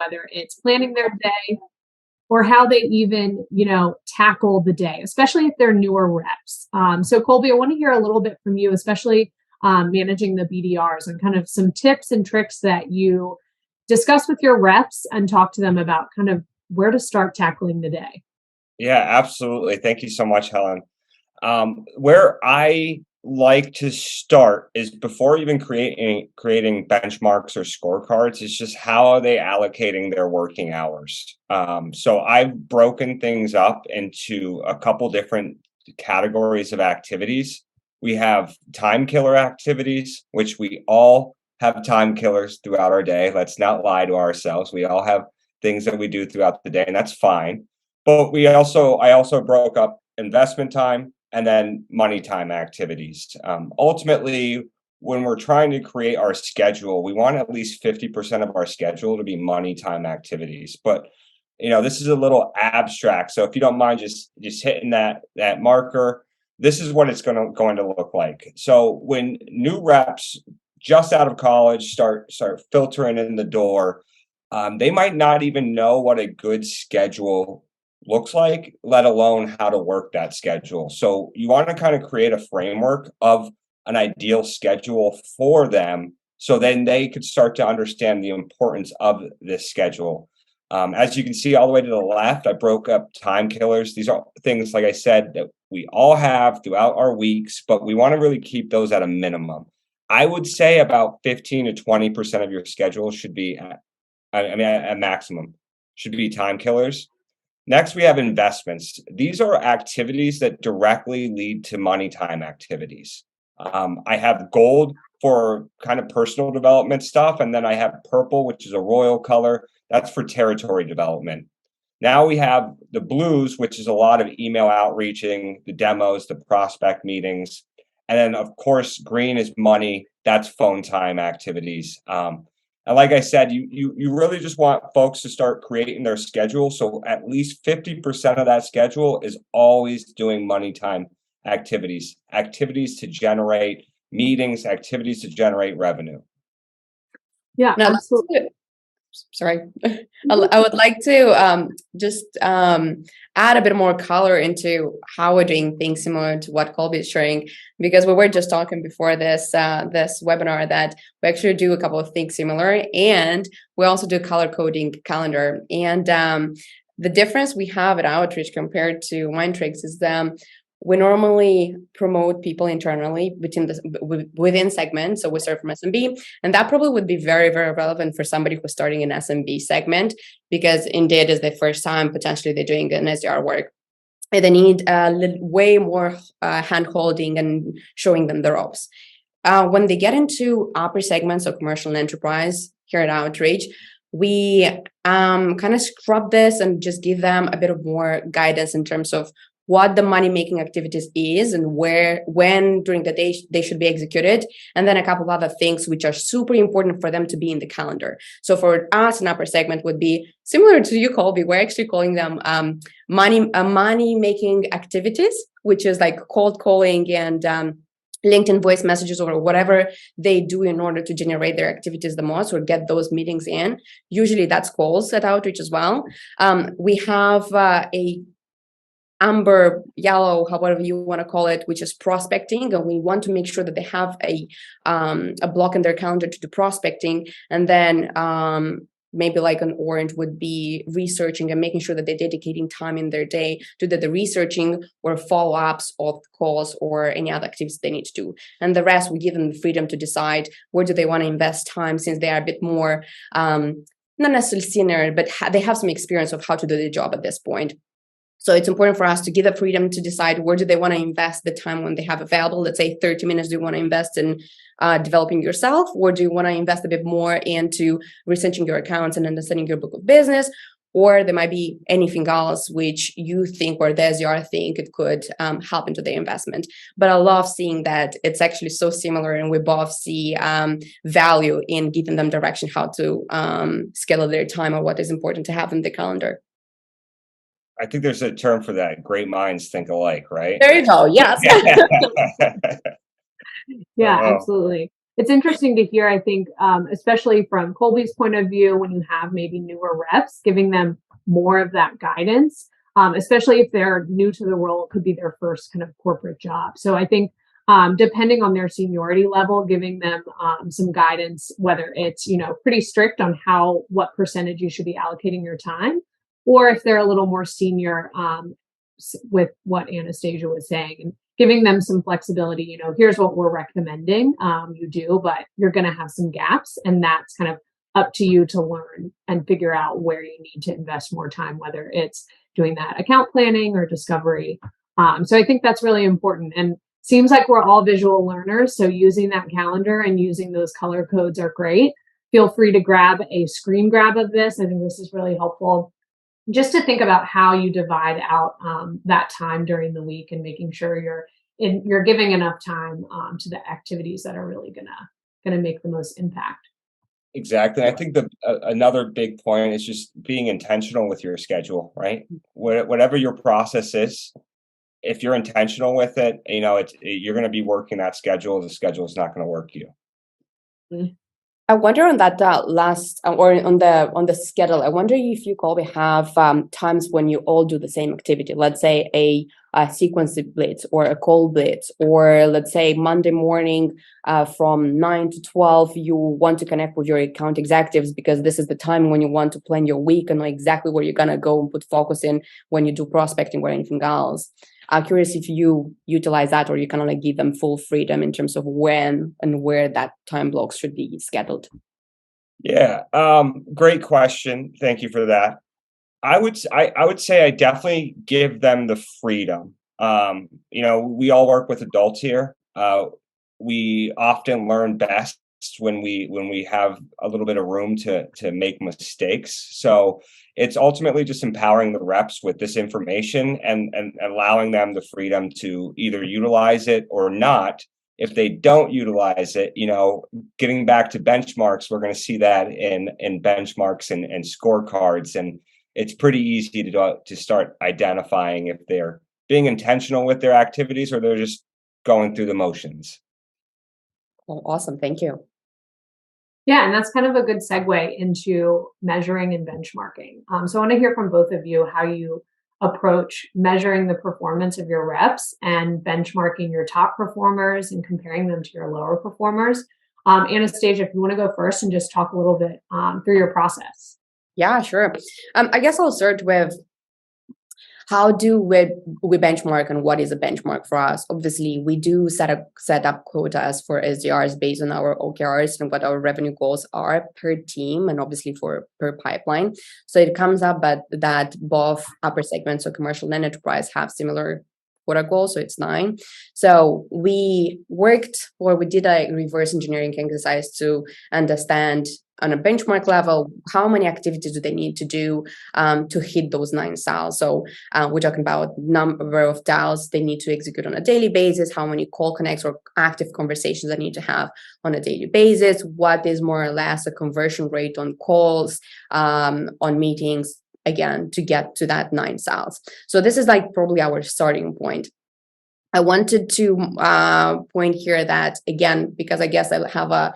whether it's planning their day or how they even, tackle the day, especially if they're newer reps. So Colby, I want to hear a little bit from you, especially managing the BDRs and kind of some tips and tricks that you discuss with your reps and talk to them about kind of where to start tackling the day. Yeah, absolutely. Thank you so much, Helen. Where I like to start is before even creating benchmarks or scorecards, is just how are they allocating their working hours. So I've broken things up into a couple different categories of activities. We have time killer activities, which we all have time killers throughout our day. Let's not lie to ourselves. We all have things that we do throughout the day, and that's fine. But I also broke up investment time and then money time activities. Ultimately, when we're trying to create our schedule, we want at least 50% of our schedule to be money time activities. But this is a little abstract, so if you don't mind just hitting that marker, this is what it's going to look like. So when new reps just out of college start filtering in the door, they might not even know what a good schedule looks like, let alone how to work that schedule. So you want to kind of create a framework of an ideal schedule for them, so then they could start to understand the importance of this schedule. As you can see all the way to the left, I broke up time killers. These are things, like I said, that we all have throughout our weeks, but we want to really keep those at a minimum. I would say about 15 to 20% of your schedule should be, at maximum, should be time killers. Next, we have investments. These are activities that directly lead to money time activities. I have gold for kind of personal development stuff, and then I have purple, which is a royal color. That's for territory development. Now we have the blues, which is a lot of email outreaching, the demos, the prospect meetings. And then, of course, green is money. That's phone time activities. And like I said, you really just want folks to start creating their schedule. So at least 50% of that schedule is always doing money time activities to generate meetings, activities to generate revenue. Yeah, no, absolutely. Sorry. I would like to just add a bit more color into how we're doing things similar to what Colby is sharing, because we were just talking before this webinar that we actually do a couple of things similar, and we also do color coding calendar. And the difference we have at Outreach compared to Mindtricks is we normally promote people internally within segments. So we start from SMB, and that probably would be very, very relevant for somebody who's starting an SMB segment, because indeed is the first time potentially they're doing an SDR work. And they need way more hand-holding and showing them the ropes. When they get into upper segments of commercial and enterprise here at Outreach, we kind of scrub this and just give them a bit of more guidance in terms of what the money-making activities is and when during the day they should be executed, and then a couple of other things which are super important for them to be in the calendar. So for us, an upper segment would be similar to you, Colby. We're actually calling them money-making activities, which is like cold calling and LinkedIn voice messages or whatever they do in order to generate their activities the most or get those meetings in. Usually that's calls at Outreach as well. We have a amber, yellow, however you want to call it, which is prospecting, and we want to make sure that they have a block in their calendar to do prospecting, and then maybe like an orange would be researching and making sure that they're dedicating time in their day to the researching or follow-ups of calls or any other activities they need to do. And the rest, we give them the freedom to decide where do they want to invest time, since they are a bit more not necessarily senior, but they have some experience of how to do the job at this point. So it's important for us to give the freedom to decide where do they want to invest the time when they have available. Let's say 30 minutes do you want to invest in developing yourself, or do you want to invest a bit more into researching your accounts and understanding your book of business, or there might be anything else which you think or there's your think it could help into the investment. But I love seeing that it's actually so similar, and we both see value in giving them direction how to schedule their time or what is important to have in the calendar. I think there's a term for that. Great minds think alike, right? There you go. Yes. Yeah, absolutely. it's interesting to hear, I think, especially from Colby's point of view, when you have maybe newer reps, giving them more of that guidance, especially if they're new to the role, it could be their first kind of corporate job. So I think depending on their seniority level, giving them some guidance, whether it's, pretty strict on what percentage you should be allocating your time, or if they're a little more senior with what Anastasia was saying, and giving them some flexibility. Here's what we're recommending you do, but you're going to have some gaps, and that's kind of up to you to learn and figure out where you need to invest more time, whether it's doing that account planning or discovery. So I think that's really important. And seems like we're all visual learners, so using that calendar and using those color codes are great. Feel free to grab a screen grab of this. I think this is really helpful just to think about how you divide out that time during the week, and making sure you're giving enough time to the activities that are really gonna make the most impact. Exactly. I think another big point is just being intentional with your schedule, right? Whatever your process is, if you're intentional with it, you're going to be working that schedule. The schedule is not going to work you. Mm. I wonder on that last or on the schedule. I wonder if you, Colby, have times when you all do the same activity. Let's say a sequence blitz or a call blitz, or let's say Monday morning from 9 to 12, you want to connect with your account executives because this is the time when you want to plan your week and know exactly where you're gonna go and put focus in when you do prospecting or anything else. I'm curious if you utilize that, or you kind of like give them full freedom in terms of when and where that time blocks should be scheduled. Yeah, great question. Thank you for that. I would say I definitely give them the freedom. We all work with adults here. We often learn best when we have a little bit of room to make mistakes. So it's ultimately just empowering the reps with this information and allowing them the freedom to either utilize it or not. If they don't utilize it, getting back to benchmarks, we're going to see that in benchmarks and scorecards, and it's pretty easy to start identifying if they're being intentional with their activities or they're just going through the motions. Oh, awesome. Thank you. Yeah, and that's kind of a good segue into measuring and benchmarking. So I want to hear from both of you how you approach measuring the performance of your reps and benchmarking your top performers and comparing them to your lower performers. Anastasia, if you want to go first and just talk a little bit through your process. Yeah, sure. I guess I'll start with how do we benchmark, and what is a benchmark for us? Obviously, we do set up quotas for SDRs based on our OKRs and what our revenue goals are per team, and obviously per pipeline. So it comes up that both upper segments, so commercial and enterprise, have similar quota goals, so it's 9. So we did a reverse engineering exercise to understand on a benchmark level, how many activities do they need to do to hit those 9 sales? So we're talking about number of dials they need to execute on a daily basis, how many call connects or active conversations they need to have on a daily basis, what is more or less a conversion rate on calls, on meetings, again, to get to that 9 sales. So this is like probably our starting point. I wanted to point here that, again, because I guess I have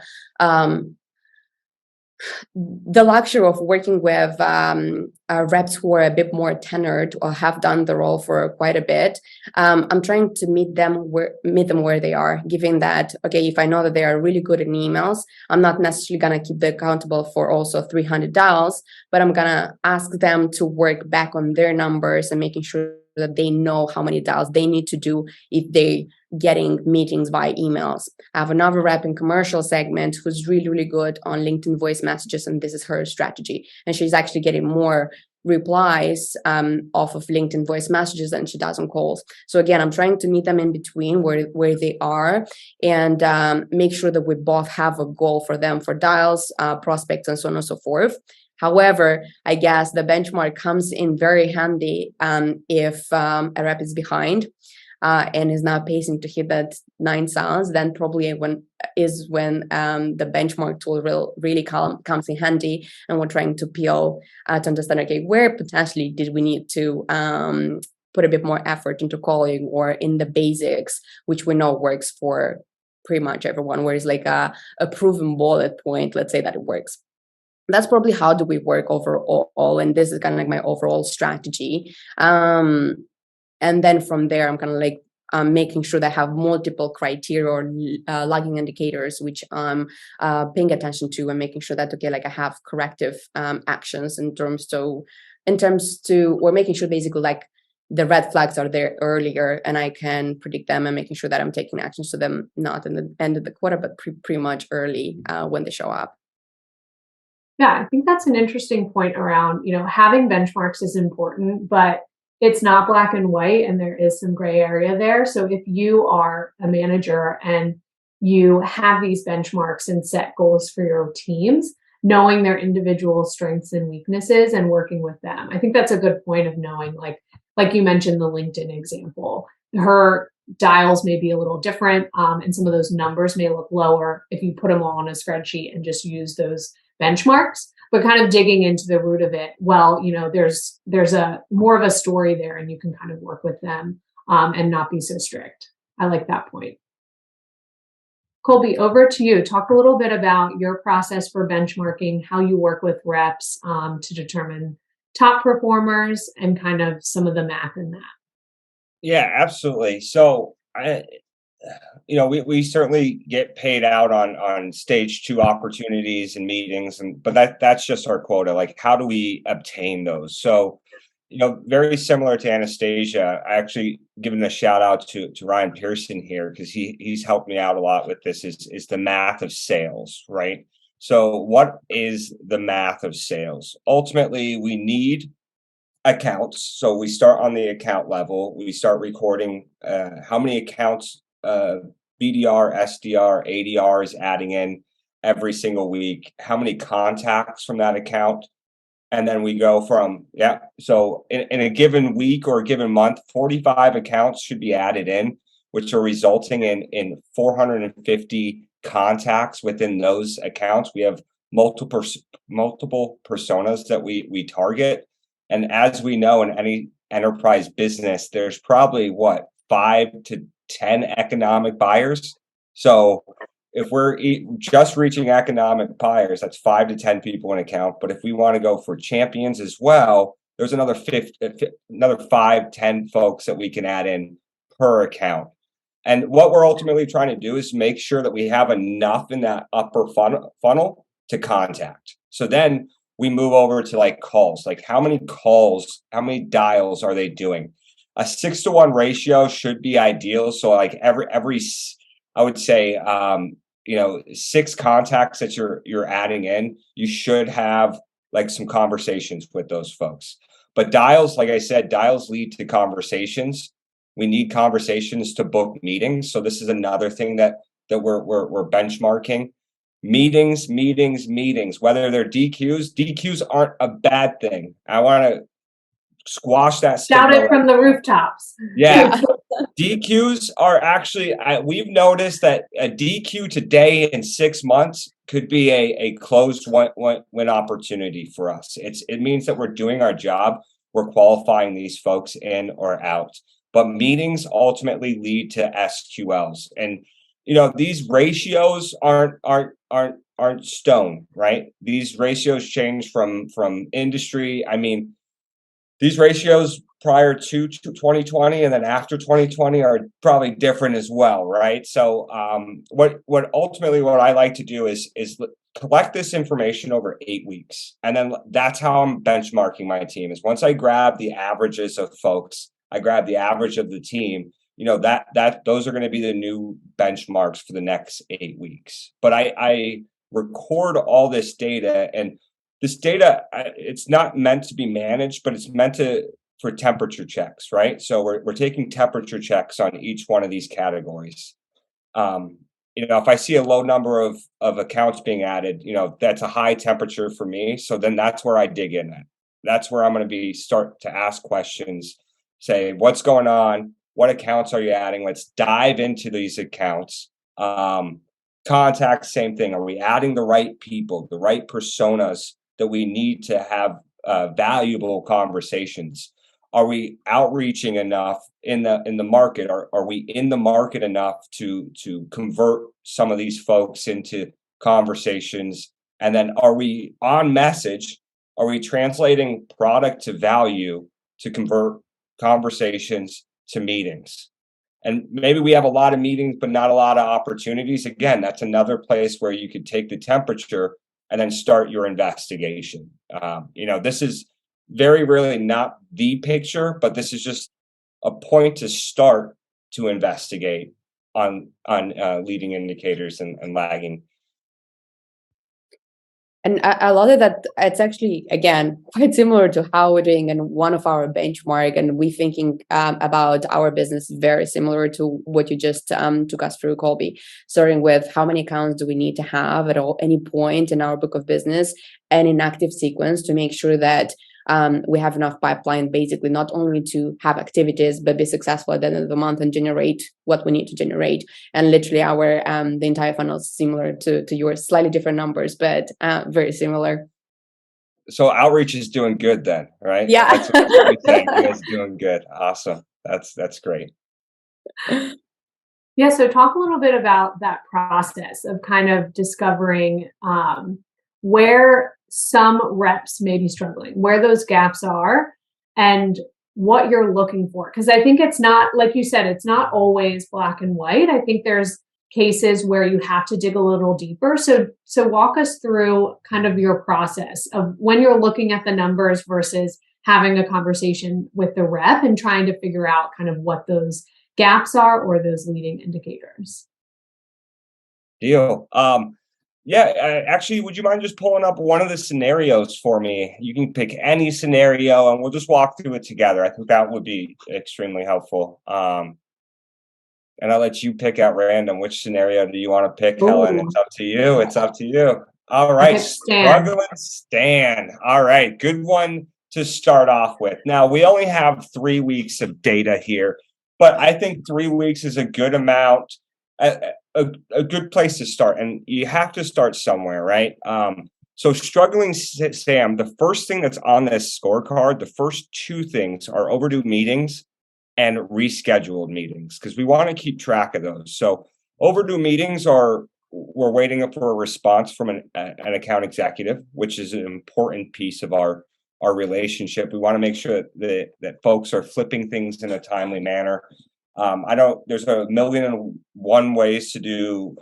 the luxury of working with reps who are a bit more tenured or have done the role for quite a bit. I'm trying to meet them where they are, given that, okay, if I know that they are really good in emails, I'm not necessarily going to keep them accountable for also 300 dials, but I'm going to ask them to work back on their numbers and making sure that they know how many dials they need to do if they getting meetings via emails. I have another rep in commercial segment who's really, really good on LinkedIn voice messages, and this is her strategy. And she's actually getting more replies off of LinkedIn voice messages than she does on calls. So again, I'm trying to meet them in between where they are, and make sure that we both have a goal for them for dials, prospects, and so on and so forth. However, I guess the benchmark comes in very handy if a rep is behind and is not pacing to hit that 9 sales, then probably when the benchmark tool really comes in handy, and we're trying to peel to understand, okay, where potentially did we need to put a bit more effort into calling or in the basics, which we know works for pretty much everyone, where it's like a proven bullet point, let's say that it works. That's probably how do we work overall, and this is kind of like my overall strategy. And then from there, I'm kind of like making sure that I have multiple criteria or lagging indicators which I'm paying attention to, and making sure that like I have corrective actions in terms to or making sure basically like the red flags are there earlier and I can predict them, and making sure that I'm taking actions to them not in the end of the quarter, but pretty much early when they show up. Yeah, I think that's an interesting point around, having benchmarks is important, but it's not black and white and there is some gray area there. So if you are a manager and you have these benchmarks and set goals for your teams, knowing their individual strengths and weaknesses and working with them. I think that's a good point of knowing, like you mentioned, the LinkedIn example. Her dials may be a little different, and some of those numbers may look lower if you put them all on a spreadsheet and just use those benchmarks, but kind of digging into the root of it. Well, there's a more of a story there, and you can kind of work with them and not be so strict. I like that point. Colby, over to you. Talk a little bit about your process for benchmarking, how you work with reps to determine top performers, and kind of some of the math in that. Yeah, absolutely. So we certainly get paid out on stage 2 opportunities and meetings, but that's just our quota. Like, how do we obtain those? So, very similar to Anastasia, I actually given a shout out to Ryan Pearson here, because he's helped me out a lot with this, is the math of sales, right? So what is the math of sales? Ultimately, we need accounts. So we start on the account level. We start recording how many accounts BDR, SDR, ADR is adding in every single week, how many contacts from that account. And then we go from, so in a given week or a given month, 45 accounts should be added in, which are resulting in 450 contacts within those accounts. We have multiple personas that we target. And as we know, in any enterprise business, there's probably 5 to 10 economic buyers. So if we're just reaching economic buyers, that's 5 to 10 people in account. But if we want to go for champions as well, there's another 5, 10 folks that we can add in per account. And what we're ultimately trying to do is make sure that we have enough in that upper funnel to contact. So then we move over to like calls, like how many dials are they doing? A 6-to-1 ratio should be ideal. So like every I would say 6 contacts that you're adding in, you should have like some conversations with those folks. But dials, like I said, dials lead to conversations. We need conversations to book meetings. So this is another thing that we're benchmarking. Meetings, whether they're DQs aren't a bad thing. I want to squash that stigma. Shout it from the rooftops. Yeah. DQs are actually, we've noticed that a DQ today in 6 months could be a closed win opportunity for us. It means that we're doing our job. We're qualifying these folks in or out. But meetings ultimately lead to SQLs. And these ratios aren't stone, right? These ratios change from industry. I mean, these ratios prior to 2020 and then after 2020 are probably different as well, right? So what I like to do is collect this information over 8 weeks. And then that's how I'm benchmarking my team, is once I grab the averages of folks, I grab the average of the team, that those are going to be the new benchmarks for the next 8 weeks. But I record all this data, and this data, it's not meant to be managed, but it's meant for temperature checks, right? So we're taking temperature checks on each one of these categories. If I see a low number of accounts being added, that's a high temperature for me. So then that's where I dig in at. That's where I'm going to start to ask questions, say, what's going on? What accounts are you adding? Let's dive into these accounts. Contacts, same thing. Are we adding the right people, the right personas that we need to have valuable conversations? Are we outreaching enough in the market? Are we in the market enough to convert some of these folks into conversations? And then are we on message? Are we translating product to value to convert conversations to meetings? And maybe we have a lot of meetings, but not a lot of opportunities. Again, that's another place where you could take the temperature and then start your investigation. This is very rarely not the picture, but this is just a point to start to investigate on leading indicators and lagging. And I love it that it's actually, again, quite similar to how we're doing in one of our benchmark, and we thinking about our business very similar to what you just took us through, Colby, starting with how many accounts do we need to have at any point in our book of business and in active sequence to make sure that we have enough pipeline, basically not only to have activities, but be successful at the end of the month and generate what we need to generate. And literally our the entire funnel is similar to yours, slightly different numbers, but very similar. So outreach is doing good then, right? Yeah. That's what you're saying. You guys are doing good. Awesome. That's great. Yeah, so talk a little bit about that process of kind of discovering where some reps may be struggling, where those gaps are, and what you're looking for. Because I think it's not, like you said, it's not always black and white. I think there's cases where you have to dig a little deeper. So walk us through kind of your process of when you're looking at the numbers versus having a conversation with the rep and trying to figure out kind of what those gaps are or those leading indicators. Deal. Actually, would you mind just pulling up one of the scenarios for me? You can pick any scenario and we'll just walk through it together. I think that would be extremely helpful. And I'll let you pick out random. Which scenario do you want to pick, Helen? It's up to you. It's up to you. All right. Struggling Stan. All right. Good one to start off with. Now, we only have 3 weeks of data here, but I think 3 weeks is a good amount. A good place to start, and you have to start somewhere, right? So struggling Sam, the first thing that's on this scorecard, the first 2 things are overdue meetings and rescheduled meetings, because we want to keep track of those. So overdue meetings we're waiting for a response from an account executive, which is an important piece of our relationship. We want to make sure that folks are flipping things in a timely manner. There's a million and one ways to do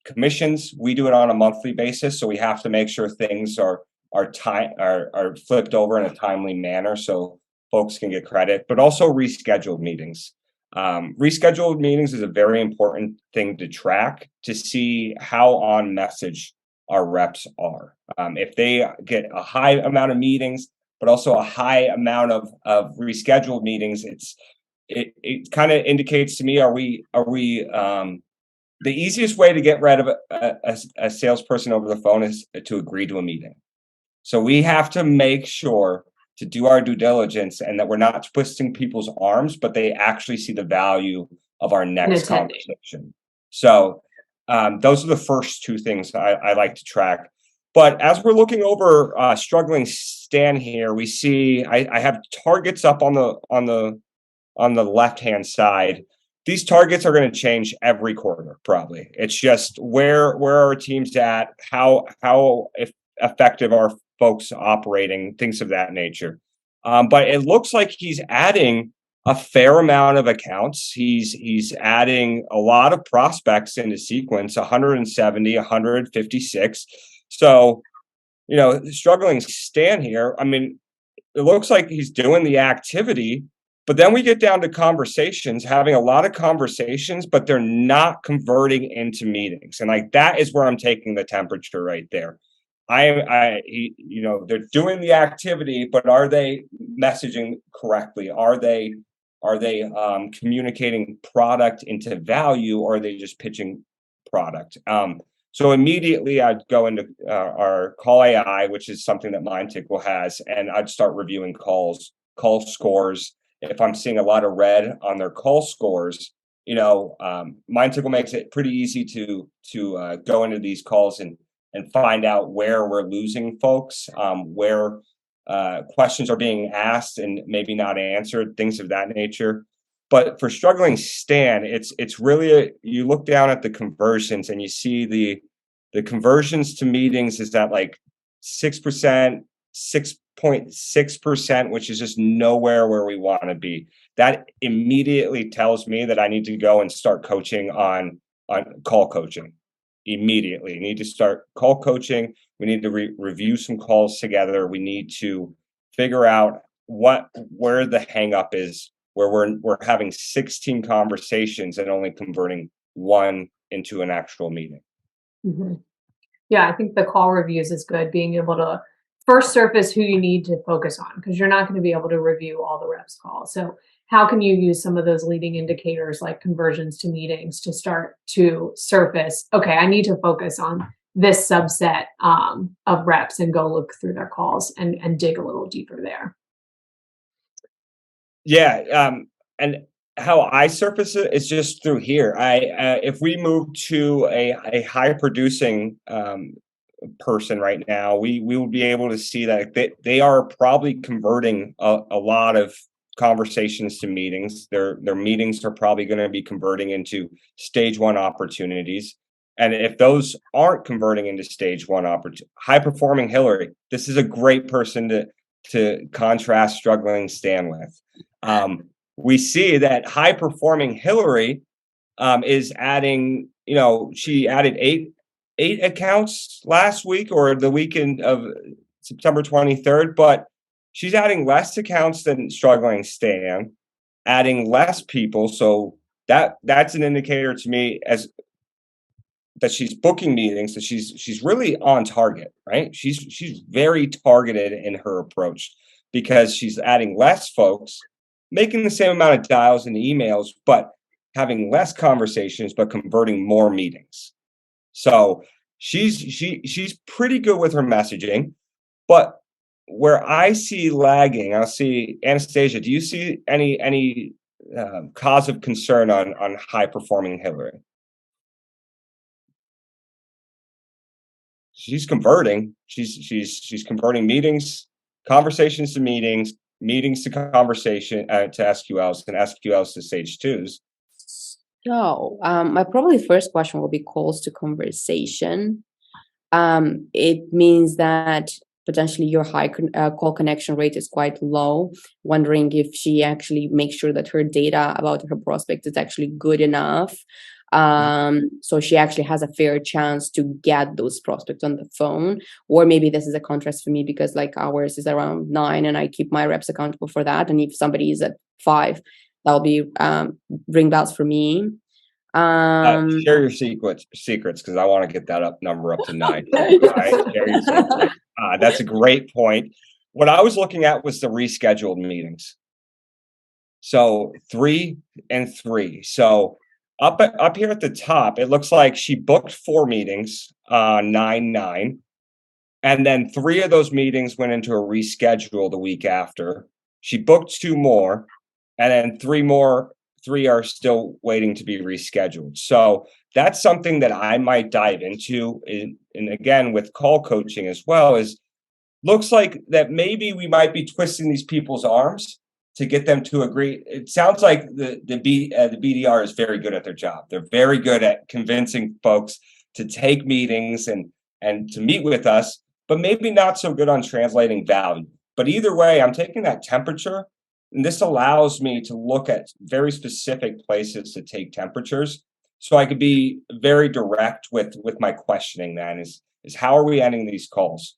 commissions. We do it on a monthly basis, so we have to make sure things are flipped over in a timely manner so folks can get credit, but also rescheduled meetings. Rescheduled meetings is a very important thing to track to see how on message our reps are. If they get a high amount of meetings, but also a high amount of rescheduled meetings, it kind of indicates to me, are we the easiest way to get rid of a salesperson over the phone is to agree to a meeting. So we have to make sure to do our due diligence and that we're not twisting people's arms, but they actually see the value of our next conversation. So those are the first 2 things I like to track. But as we're looking over struggling Stan here, we see I have targets up on the left-hand side. These targets are going to change every quarter, probably. It's just where are our teams at, how effective are folks operating, things of that nature. But it looks like he's adding a fair amount of accounts. He's adding a lot of prospects into sequence, 170, 156. So, struggling Stan here, I mean, it looks like he's doing the activity. But then we get down to conversations, having a lot of conversations, but they're not converting into meetings. And that is where I'm taking the temperature right there. They're doing the activity, but are they messaging correctly? Are they communicating product into value, or are they just pitching product? So immediately I'd go into our call AI, which is something that Mindtickle has, and I'd start reviewing call scores. If I'm seeing a lot of red on their call scores, Mindtickle makes it pretty easy to go into these calls and find out where we're losing folks, where questions are being asked and maybe not answered, things of that nature. But for struggling Stan, it's really you look down at the conversions and you see the conversions to meetings is at like 6%, 6.6%, which is just nowhere where we want to be. That immediately tells me that I need to go and start coaching on call coaching immediately. Need to start call coaching. We need to review some calls together. We need to figure out where the hang up is, where we're having 16 conversations and only converting one into an actual meeting. Mm-hmm. Yeah, I think the call reviews is good. Being able to first surface who you need to focus on, because you're not going to be able to review all the reps calls. So how can you use some of those leading indicators like conversions to meetings to start to surface, okay, I need to focus on this subset of reps and go look through their calls and dig a little deeper there. Yeah, and how I surface it is just through here. If we move to a high producing person right now, we will be able to see that they are probably converting a lot of conversations to meetings. Their meetings are probably going to be converting into stage one opportunities. And if those aren't converting into stage one high performing Hillary, this is a great person to contrast struggling Stan with. We see that high performing Hillary is adding, she added eight accounts last week or the weekend of September 23rd, but she's adding less accounts than struggling Stan, adding less people. So that's an indicator to me as that she's booking meetings, that she's really on target, right? She's very targeted in her approach because she's adding less folks, making the same amount of dials and emails, but having less conversations, but converting more meetings. So she's pretty good with her messaging, but where I see lagging, I'll see Anastasia. Do you see any cause of concern on high performing Hillary? She's converting. She's converting conversations to meetings to conversation to SQLs and SQLs to stage twos. So my probably first question will be calls to conversation. It means that potentially your high call connection rate is quite low. Wondering if she actually makes sure that her data about her prospect is actually good enough. So she actually has a fair chance to get those prospects on the phone. Or maybe this is a contrast for me because like ours is around 9 and I keep my reps accountable for that. And if somebody is at 5, that'll be ring bells for me. Share your secrets because I want to get that number up to 9. Right? Share your secrets. That's a great point. What I was looking at was the rescheduled meetings. So 3 and 3. So up here at the top, it looks like she booked 4 meetings, 9/9, and then 3 of those meetings went into a reschedule the week after. She booked 2 more, and then 3 are still waiting to be rescheduled. So that's something that I might dive into. And again, with call coaching as well, is looks like that maybe we might be twisting these people's arms to get them to agree. It sounds like the BDR is very good at their job. They're very good at convincing folks to take meetings and to meet with us, but maybe not so good on translating value. But either way, I'm taking that temperature, and this allows me to look at very specific places to take temperatures. So I could be very direct with my questioning then is how are we ending these calls?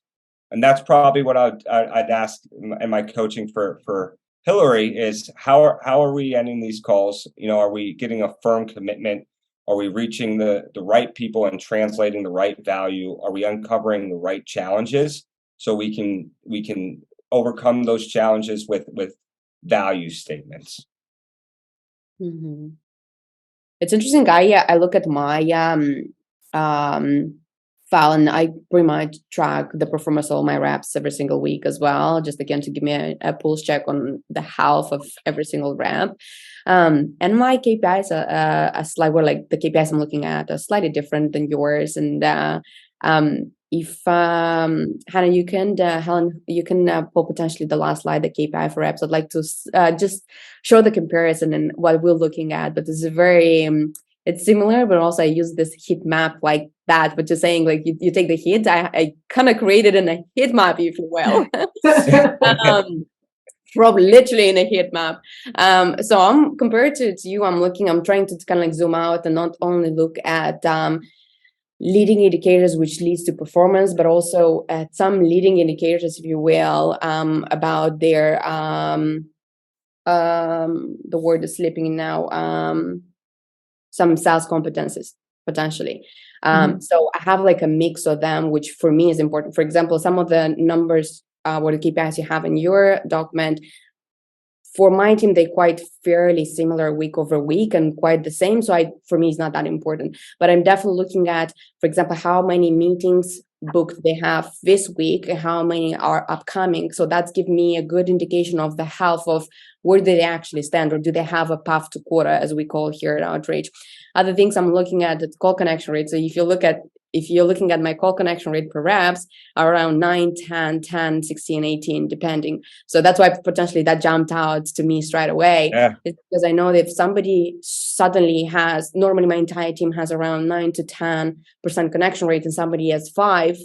And that's probably what I'd ask in my coaching for Hillary is how are we ending these calls? Are we getting a firm commitment? Are we reaching the right people and translating the right value? Are we uncovering the right challenges so we can overcome those challenges with value statements? Mm-hmm. It's interesting. I look at my file and I pretty much track the performance of all my reps every single week as well, just again to give me a pulse check on the health of every single rep. And my KPIs are slightly, like the KPIs I'm looking at are slightly different than yours. And if Hannah, you can, Helen, you can pull potentially the last slide, the KPI for reps. I'd like to just show the comparison and what we're looking at. But this is very, it's similar, but also I use this heat map like that. But just saying, like you take the heat, I kind of created in a heat map, if you will. Probably literally in a heat map. So I'm compared to you, I'm trying to kind of like zoom out and not only look at leading indicators, which leads to performance, but also at some leading indicators, if you will, about their the word is slipping now, some sales competencies potentially. So I have like a mix of them, which for me is important. For example, some of the numbers or the KPIs you have in your document, for my team, they're quite fairly similar week over week and quite the same. So for me, it's not that important. But I'm definitely looking at, for example, how many meetings booked they have this week and how many are upcoming. So that's giving me a good indication of the health of where do they actually stand, or do they have a path to quota, as we call here at Outreach. Other things I'm looking at is call connection rate. So if you're looking at my call connection rate per reps, around 9, 10, 10, 16, 18, depending. So that's why potentially that jumped out to me straight away. Yeah. It's because I know that if somebody suddenly normally my entire team has around 9 to 10% connection rate and somebody has 5,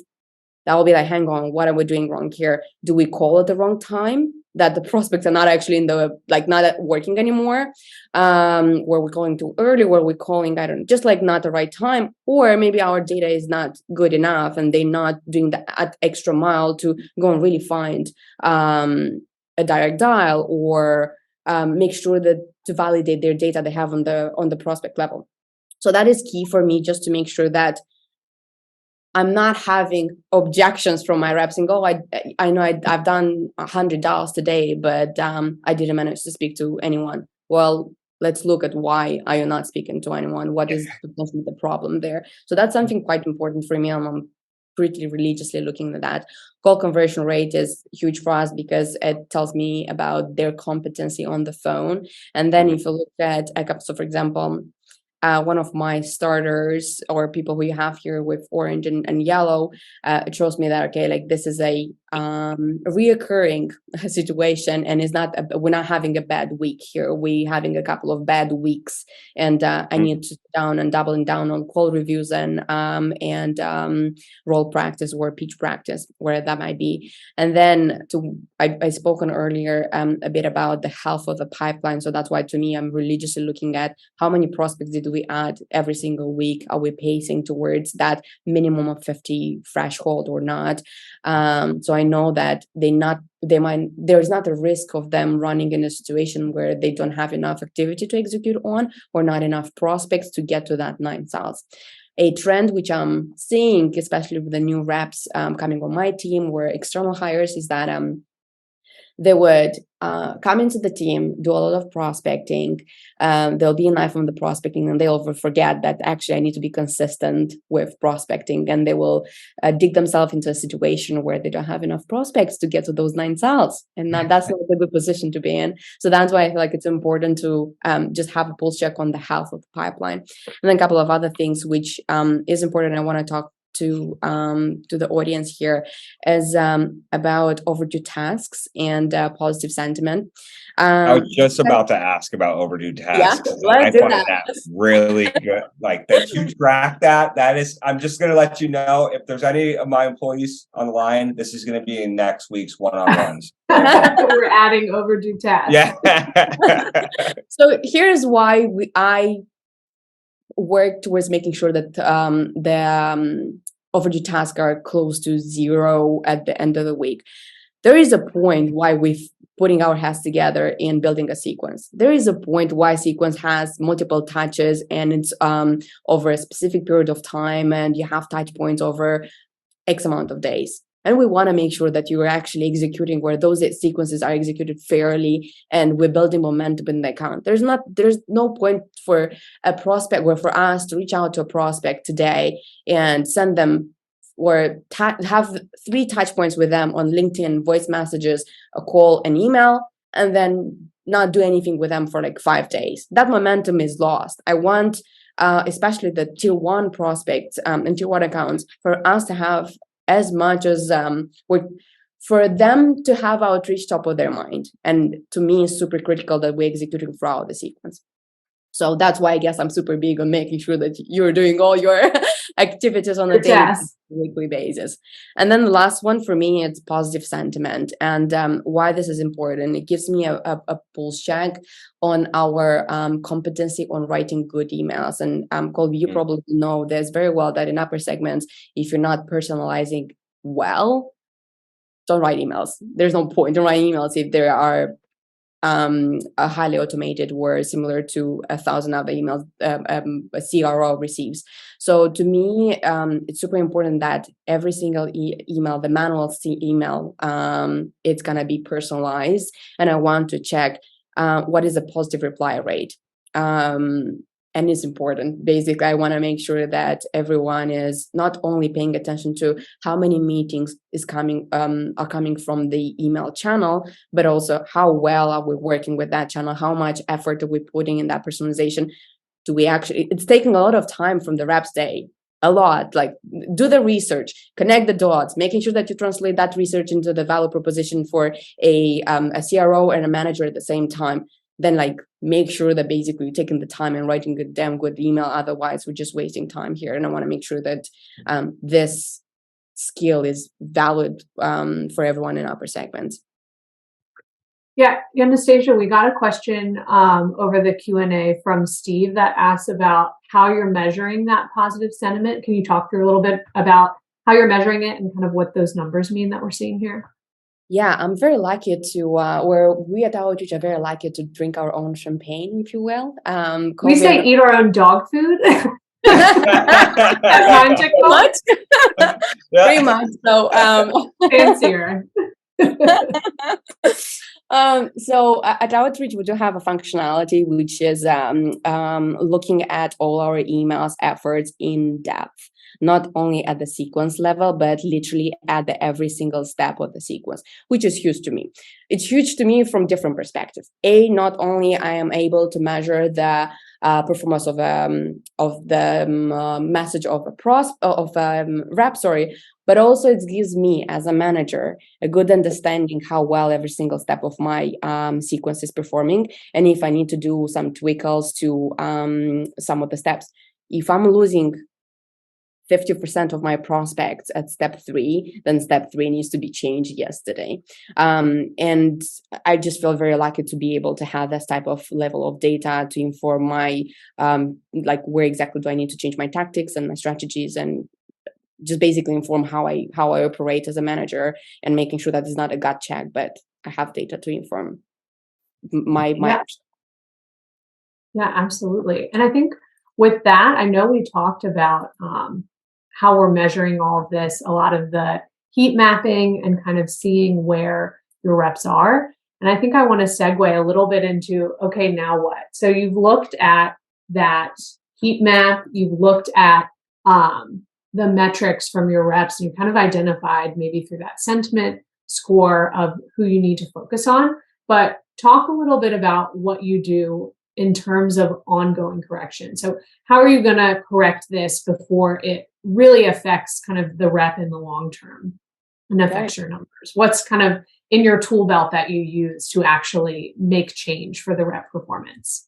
that will be like, hang on, what are we doing wrong here? Do we call at the wrong time? That the prospects are not actually not working anymore? Were we calling too early? Were we calling, I don't know, just like not the right time? Or maybe our data is not good enough and they're not doing the extra mile to go and really find a direct dial or make sure that to validate their data they have on the prospect level. So that is key for me, just to make sure that I'm not having objections from my reps and go, I know I've done 100 dials today, but I didn't manage to speak to anyone. Well, let's look at why are you not speaking to anyone? What is potentially the problem there? So that's something quite important for me. I'm pretty religiously looking at that. Call conversion rate is huge for us because it tells me about their competency on the phone. And then if you look at so for example, one of my starters or people who you have here with orange and yellow, it shows me that, okay, like this is a reoccurring situation and we're not having a bad week here. We're having a couple of bad weeks and I need to sit down and doubling down on call reviews and role practice or pitch practice, where that might be. And then I spoken earlier a bit about the health of the pipeline. So that's why to me, I'm religiously looking at how many prospects did we add every single week? Are we pacing towards that minimum of 50 threshold or not? So I know that there's not a risk of them running in a situation where they don't have enough activity to execute on or not enough prospects to get to that 9 sales. A trend which I'm seeing, especially with the new reps coming on my team or external hires, is that they would come into the team, do a lot of prospecting. They'll be in life on the prospecting and they'll forget that actually I need to be consistent with prospecting, and they will dig themselves into a situation where they don't have enough prospects to get to those 9 sales. And that's not a good position to be in. So that's why I feel like it's important to just have a pulse check on the health of the pipeline. And then a couple of other things which is important. I want to talk to the audience here is about overdue tasks and positive sentiment. I was just about to ask about overdue tasks. Yeah, I find that really good. Like that you track that is, I'm just going to let you know, if there's any of my employees on the line, this is going to be in next week's one-on-ones. We're adding overdue tasks. Yeah. So here's why I work towards making sure that the overdue tasks are close to 0 at the end of the week. There is a point why we're putting our heads together in building a sequence. There is a point why sequence has multiple touches and it's over a specific period of time, and you have touch points over X amount of days. And we want to make sure that you're actually executing where those sequences are executed fairly and we're building momentum in the account. There's no point for a prospect or for us to reach out to a prospect today and send them or have 3 touch points with them on LinkedIn, voice messages, a call, an email, and then not do anything with them for like 5 days. That momentum is lost. I want, especially the tier 1 prospects and tier 1 accounts, for us to have as much as for them to have outreach top of their mind. And to me, it's super critical that we're executing throughout the sequence. So that's why I guess I'm super big on making sure that you're doing all your activities on a daily, weekly basis. And then the last one for me, it's positive sentiment. And why this is important, it gives me a pulse check on our competency on writing good emails. And Colby, you probably know this very well, that in upper segments, if you're not personalizing well, don't write emails. There's no point in writing emails if there are a highly automated or similar to 1,000 other emails a CRO receives. So to me, it's super important that every single email, the manual email, it's going to be personalized. And I want to check what is a positive reply rate. And it's important. Basically, I want to make sure that everyone is not only paying attention to how many meetings are coming from the email channel, but also how well are we working with that channel? How much effort are we putting in that personalization? Do we actually? It's taking a lot of time from the reps day. A lot. Like, do the research, connect the dots, making sure that you translate that research into the value proposition for a CRO and a manager at the same time. Then make sure that basically you're taking the time and writing a damn good email. Otherwise, we're just wasting time here. And I want to make sure that this skill is valid for everyone in upper segments. Yeah, Anastasia, we got a question over the Q&A from Steve that asks about how you're measuring that positive sentiment. Can you talk through a little bit about how you're measuring it and kind of what those numbers mean that we're seeing here? Yeah, I'm very lucky to, where we at Outreach are very lucky to drink our own champagne, if you will. We say eat our own dog food. Much? Pretty much. So fancier. So at Outreach, we do have a functionality which is looking at all our emails efforts in depth. Not only at the sequence level, but literally at every single step of the sequence, which is huge to me. It's huge to me from different perspectives. Not only I am able to measure the performance of the message of a rep, but also it gives me as a manager a good understanding how well every single step of my sequence is performing, and if I need to do some tweakles to some of the steps. If I'm losing 50% of my prospects at step 3, then step 3 needs to be changed yesterday. And I just feel very lucky to be able to have this type of level of data to inform my, where exactly do I need to change my tactics and my strategies, and just basically inform how I operate as a manager, and making sure that it's not a gut check, but I have data to inform my action. Yeah, absolutely. And I think with that, I know we talked about how we're measuring all of this, a lot of the heat mapping and kind of seeing where your reps are. And I think I want to segue a little bit into, okay, now what? So you've looked at that heat map, you've looked at the metrics from your reps, and you kind of identified maybe through that sentiment score of who you need to focus on. But talk a little bit about what you do in terms of ongoing correction. So how are you going to correct this before it really affects kind of the rep in the long term and affects your numbers? What's kind of in your tool belt that you use to actually make change for the rep performance?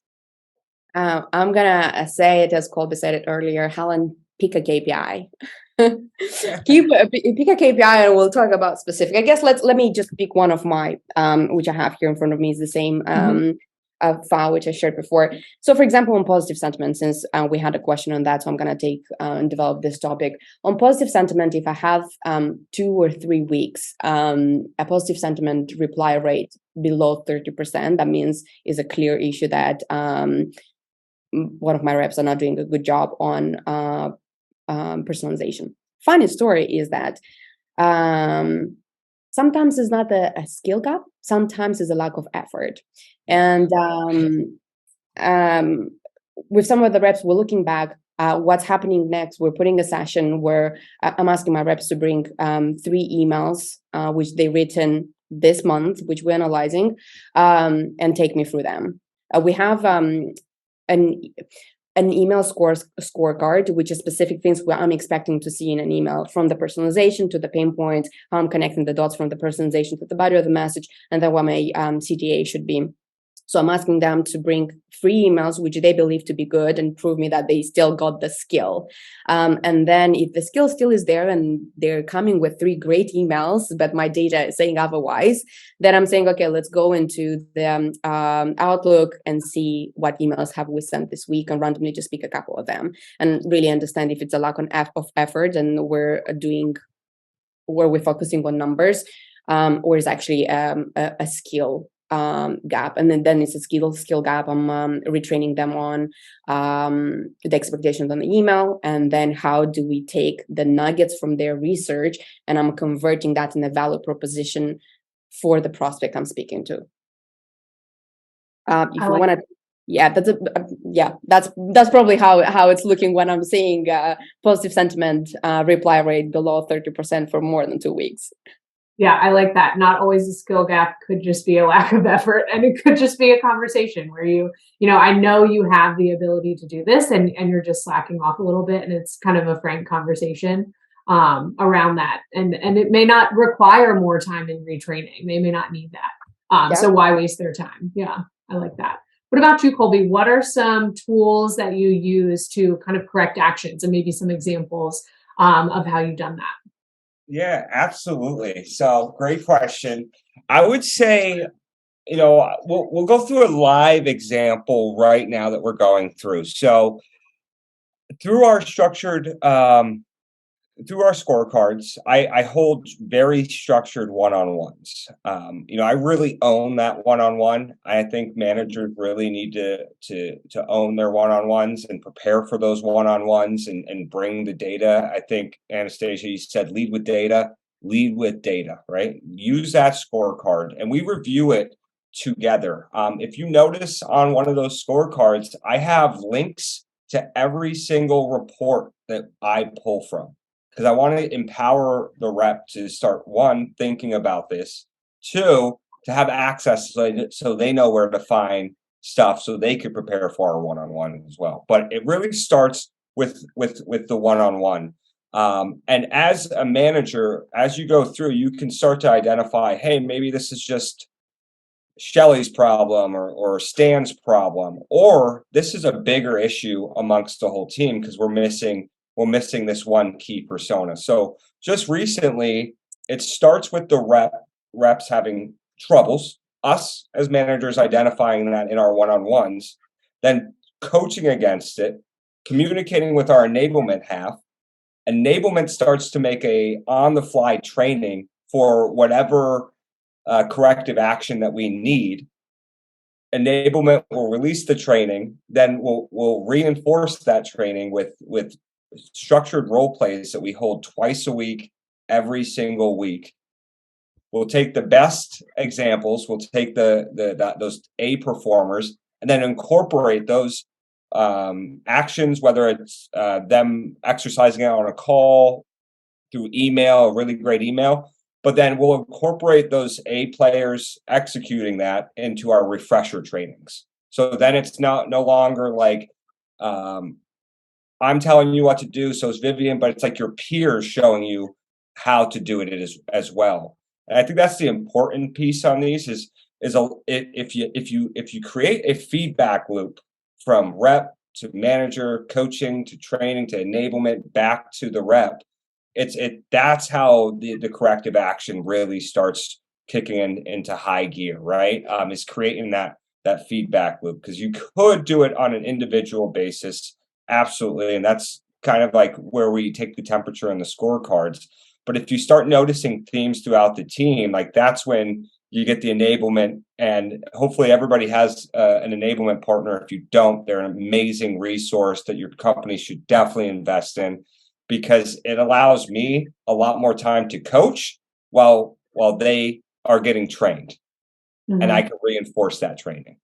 I'm going to say it as Colby said it earlier, Helen, pick a KPI. Pick a KPI and we'll talk about specific. I guess let me just pick one of my, which I have here in front of me, is the same file which I shared before. So for example, on positive sentiment, since we had a question on that, so I'm going to take and develop this topic. On positive sentiment, if I have 2 or 3 weeks, a positive sentiment reply rate below 30%, that means is a clear issue that one of my reps are not doing a good job on personalization. Funny story is that sometimes it's not a skill gap, sometimes it's a lack of effort. And with some of the reps, we're looking back what's happening next. We're putting a session where I'm asking my reps to bring 3 emails, which they've written this month, which we're analyzing, and take me through them. We have an email scorecard, which is specific things where I'm expecting to see in an email, from the personalization to the pain points, how I'm connecting the dots from the personalization to the body of the message, and then what my CTA should be. So I'm asking them to bring 3 emails, which they believe to be good, and prove me that they still got the skill. And then if the skill still is there and they're coming with 3 great emails, but my data is saying otherwise, then I'm saying, okay, let's go into the Outlook and see what emails have we sent this week, and randomly just pick a couple of them and really understand if it's a lack of effort and where we're focusing on numbers, or is actually a skill gap. And then it's a skill gap. I'm retraining them on the expectations on the email, and then how do we take the nuggets from their research and I'm converting that in a value proposition for the prospect I'm speaking to. If you want to, yeah, that's probably how it's looking when I'm seeing positive sentiment reply rate below 30% for more than 2 weeks. Yeah, I like that. Not always a skill gap, could just be a lack of effort, and it could just be a conversation where I know you have the ability to do this, and you're just slacking off a little bit, and it's kind of a frank conversation around that. And it may not require more time in retraining. They may not need that. So why waste their time? Yeah, I like that. What about you, Colby? What are some tools that you use to kind of correct actions, and maybe some examples of how you've done that? Yeah, absolutely. So great question. I would say, we'll go through a live example right now that we're going through. So through our through our scorecards, I hold very structured one-on-ones. I really own that one-on-one. I think managers really need to own their one-on-ones and prepare for those one-on-ones and bring the data. I think, Anastasia, you said lead with data, right? Use that scorecard and we review it together. If you notice on one of those scorecards, I have links to every single report that I pull from, because I want to empower the rep to start, 1, thinking about this, 2, to have access so they know where to find stuff so they could prepare for our one-on-one as well. But it really starts with the one-on-one. And as a manager, as you go through, you can start to identify, hey, maybe this is just Shelly's problem or Stan's problem, or this is a bigger issue amongst the whole team because we're missing this one key persona. So just recently, it starts with the reps having troubles, us as managers identifying that in our one-on-ones, then coaching against it, communicating with our enablement half. Enablement starts to make a on-the-fly training for whatever corrective action that we need. Enablement will release the training, then we'll reinforce that training with structured role plays that we hold twice a week, every single week. We'll take the best examples, we'll take those A performers, and then incorporate those actions, whether it's them exercising out on a call, through email, a really great email. But then we'll incorporate those A players executing that into our refresher trainings. So then it's no longer like I'm telling you what to do, so it's Vivian, but it's like your peers showing you how to do it as well. And I think that's the important piece on these is if you create a feedback loop from rep to manager, coaching to training to enablement back to the rep, that's how the corrective action really starts kicking into high gear, right? Is creating that feedback loop, because you could do it on an individual basis, absolutely, and that's kind of like where we take the temperature on the scorecards. But if you start noticing themes throughout the team, like that's when you get the enablement, and hopefully everybody has an enablement partner. If you don't, they're an amazing resource that your company should definitely invest in, because it allows me a lot more time to coach while they are getting trained. Mm-hmm. And I can reinforce that training.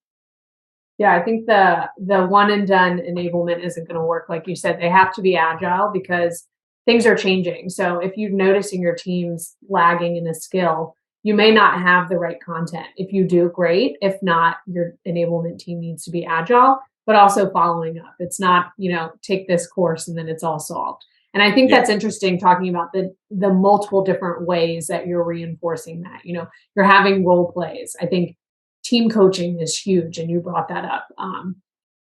Yeah, I think the one and done enablement isn't going to work. Like you said, they have to be agile because things are changing. So if you're noticing your team's lagging in a skill, you may not have the right content. If you do, great. If not, your enablement team needs to be agile but also following up. It's not, take this course and then it's all solved. And I think that's interesting, talking about the multiple different ways that you're reinforcing that. You're having role plays. I think team coaching is huge, and you brought that up.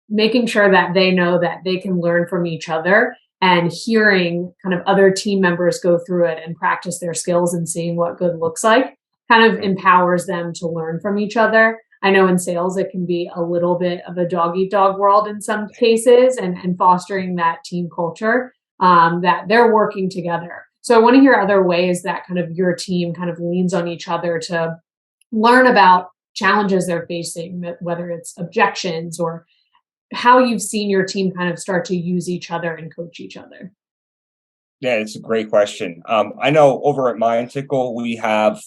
Making sure that they know that they can learn from each other, and hearing kind of other team members go through it and practice their skills and seeing what good looks like kind of empowers them to learn from each other. I know in sales, it can be a little bit of a dog eat dog world in some cases, and fostering that team culture, that they're working together. So I want to hear other ways that kind of your team kind of leans on each other to learn about challenges they're facing, whether it's objections or how you've seen your team kind of start to use each other and coach each other. Yeah, it's a great question. I know over at Mindtickle, we have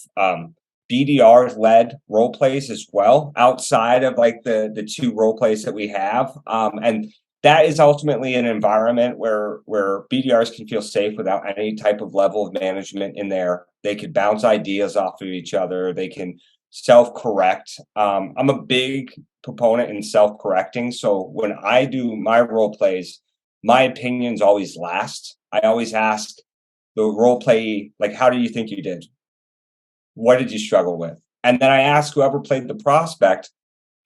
BDR-led role plays as well, outside of like the two role plays that we have. And that is ultimately an environment where BDRs can feel safe without any type of level of management in there. They could bounce ideas off of each other. They can self-correct. I'm a big proponent in self-correcting. So when I do my role plays, my opinions always last. I always ask the role play, like, how do you think you did? What did you struggle with? And then I ask whoever played the prospect,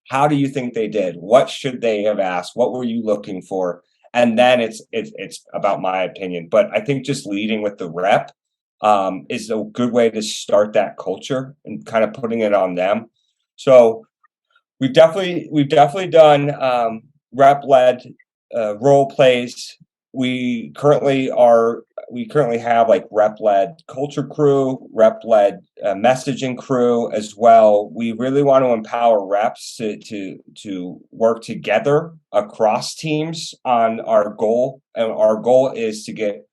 how do you think they did? What should they have asked? What were you looking for? And then it's about my opinion. But I think just leading with the rep is a good way to start that culture and kind of putting it on them. So we've definitely done rep-led role plays. We currently have like rep-led culture crew, rep-led messaging crew as well. We really want to empower reps to work together across teams on our goal. And our goal is to get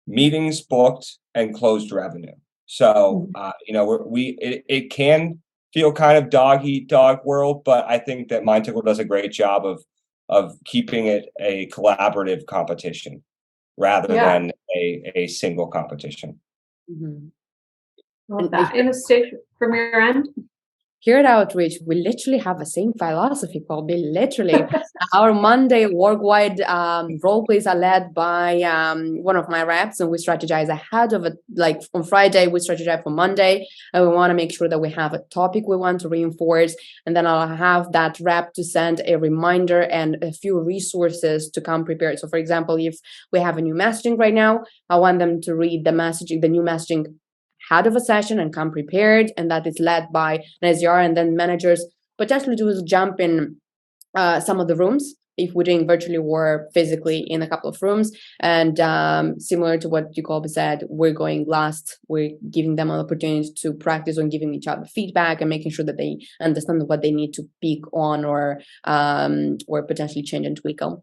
meetings booked and closed revenue. So, it can feel kind of dog eat dog world, but I think that Mindtickle does a great job of keeping it a collaborative competition rather than a single competition. Mm-hmm. Love that. Anastasia, from your end? Here at Outreach, we literally have the same philosophy, Colby. Literally, our Monday work-wide role plays are led by one of my reps, and we strategize ahead of it. Like on Friday, we strategize for Monday, and we want to make sure that we have a topic we want to reinforce, and then I'll have that rep to send a reminder and a few resources to come prepared. So, for example, if we have a new messaging right now, I want them to read the new messaging ahead of a session and come prepared, and that is led by an SDR, and then managers potentially do jump in some of the rooms if we're doing virtually or physically in a couple of rooms. And similar to what you Colby said, we're going last. We're giving them an opportunity to practice on giving each other feedback and making sure that they understand what they need to pick on or potentially change and tweak them.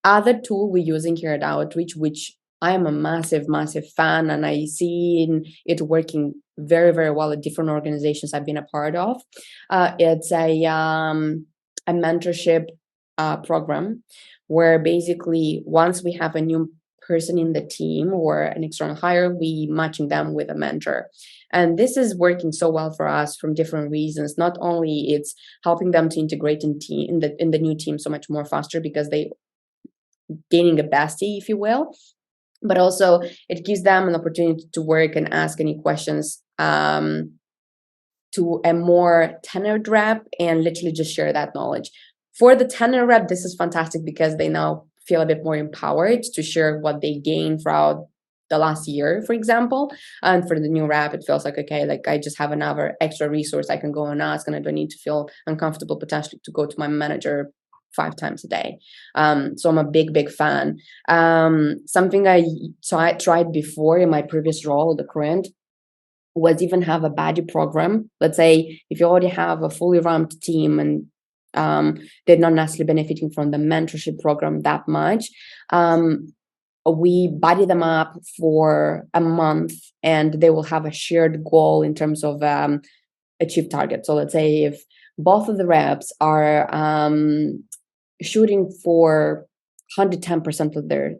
Other tool we're using here at Outreach, which I am a massive, massive fan, and I see it working very, very well at different organizations I've been a part of. It's a mentorship program where basically once we have a new person in the team or an external hire, we matching them with a mentor. And this is working so well for us from different reasons. Not only it's helping them to integrate in the new team so much more faster because they gaining a bestie, if you will, but also it gives them an opportunity to work and ask any questions to a more tenured rep and literally just share that knowledge. For the tenured rep, this is fantastic because they now feel a bit more empowered to share what they gained throughout the last year, for example. And for the new rep, it feels like, okay, like I just have another extra resource I can go and ask, and I don't need to feel uncomfortable potentially to go to my manager 5 times a day. So I'm a big fan. Something I tried before in my previous role, the current, was even have a buddy program. Let's say if you already have a fully ramped team and they're not necessarily benefiting from the mentorship program that much, we buddy them up for a month and they will have a shared goal in terms of achieve target. So let's say if both of the reps are shooting for 110% of their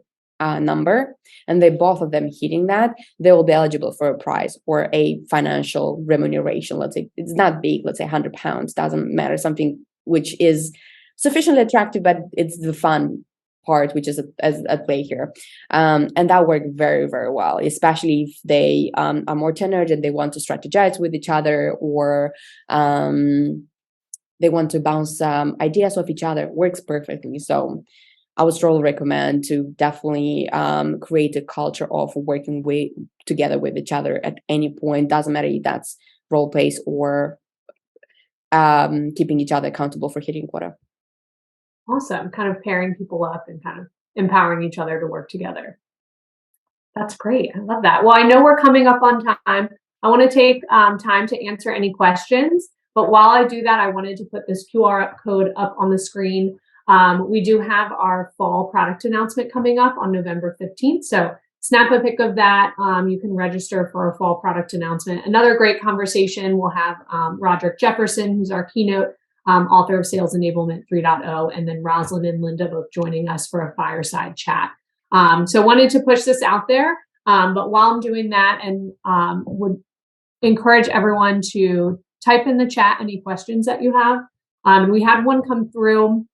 number, and they both of them hitting that, they will be eligible for a prize or a financial remuneration. Let's say it's not big, let's say £100, doesn't matter, something which is sufficiently attractive, but it's the fun part which is at play here, and that worked very, very well, especially if they are more tenured and they want to strategize with each other, or they want to bounce ideas off each other. Works perfectly. So I would strongly recommend to definitely create a culture of working together with each other at any point. Doesn't matter if that's role plays or keeping each other accountable for hitting quota. Awesome. Kind of pairing people up and kind of empowering each other to work together. That's great. I love that. Well, I know we're coming up on time. I want to take time to answer any questions. But while I do that, I wanted to put this QR code up on the screen. We do have our fall product announcement coming up on November 15th. So snap a pic of that. You can register for a fall product announcement. Another great conversation. We'll have Roderick Jefferson, who's our keynote author of Sales Enablement 3.0, and then Rosalind and Linda both joining us for a fireside chat. So wanted to push this out there. But while I'm doing that, and would encourage everyone to type in the chat any questions that you have. We had one come through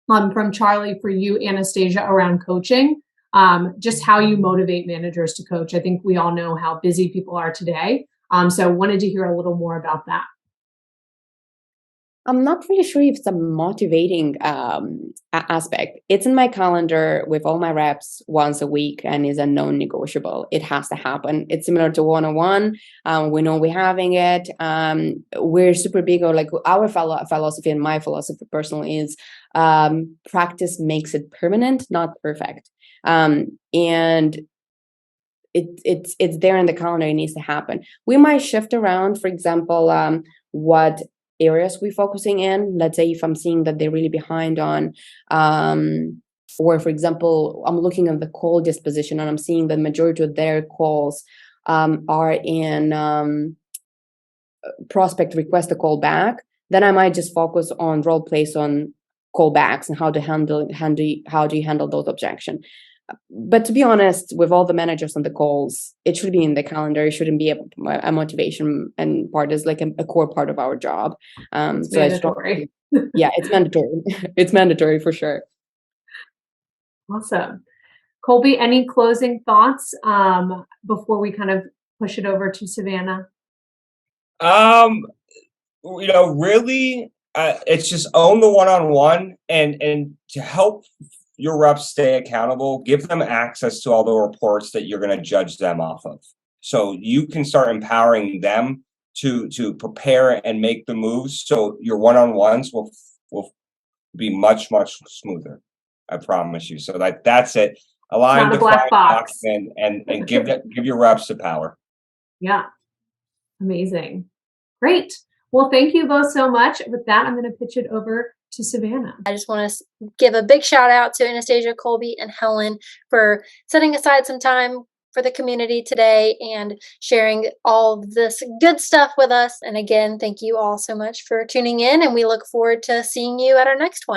from Charlie for you, Anastasia, around coaching, just how you motivate managers to coach. I think we all know how busy people are today. So wanted to hear a little more about that. I'm not really sure if it's a motivating aspect. It's in my calendar with all my reps once a week and is a non-negotiable. It has to happen. It's similar to one-on-one. We know we're having it. We're super big on, like, our philosophy, and my philosophy personally is practice makes it permanent, not perfect. And it's there in the calendar. It needs to happen. We might shift around, for example, what areas we're focusing in. Let's say if I'm seeing that they're really behind on, or for example, I'm looking at the call disposition and I'm seeing the majority of their calls are in prospect request a call back, then I might just focus on role plays on callbacks and how do you handle those objections. But to be honest, with all the managers on the calls, it should be in the calendar. It shouldn't be a motivation, and part is like a core part of our job. It's mandatory. Yeah, it's mandatory. It's mandatory for sure. Awesome. Colby, any closing thoughts before we kind of push it over to Savannah? Really, it's just own the one-on-one, and to help your reps stay accountable, give them access to all the reports that you're going to judge them off of. So you can start empowering them to prepare and make the moves. So your one-on-ones will be much, much smoother. I promise you. So that's it. Align, define, and give your reps the power. Yeah. Amazing. Great. Well, thank you both so much. With that, I'm going to pitch it over to Savannah. I just want to give a big shout out to Anastasia, Colby, and Helen for setting aside some time for the community today and sharing all this good stuff with us. And again, thank you all so much for tuning in, and we look forward to seeing you at our next one.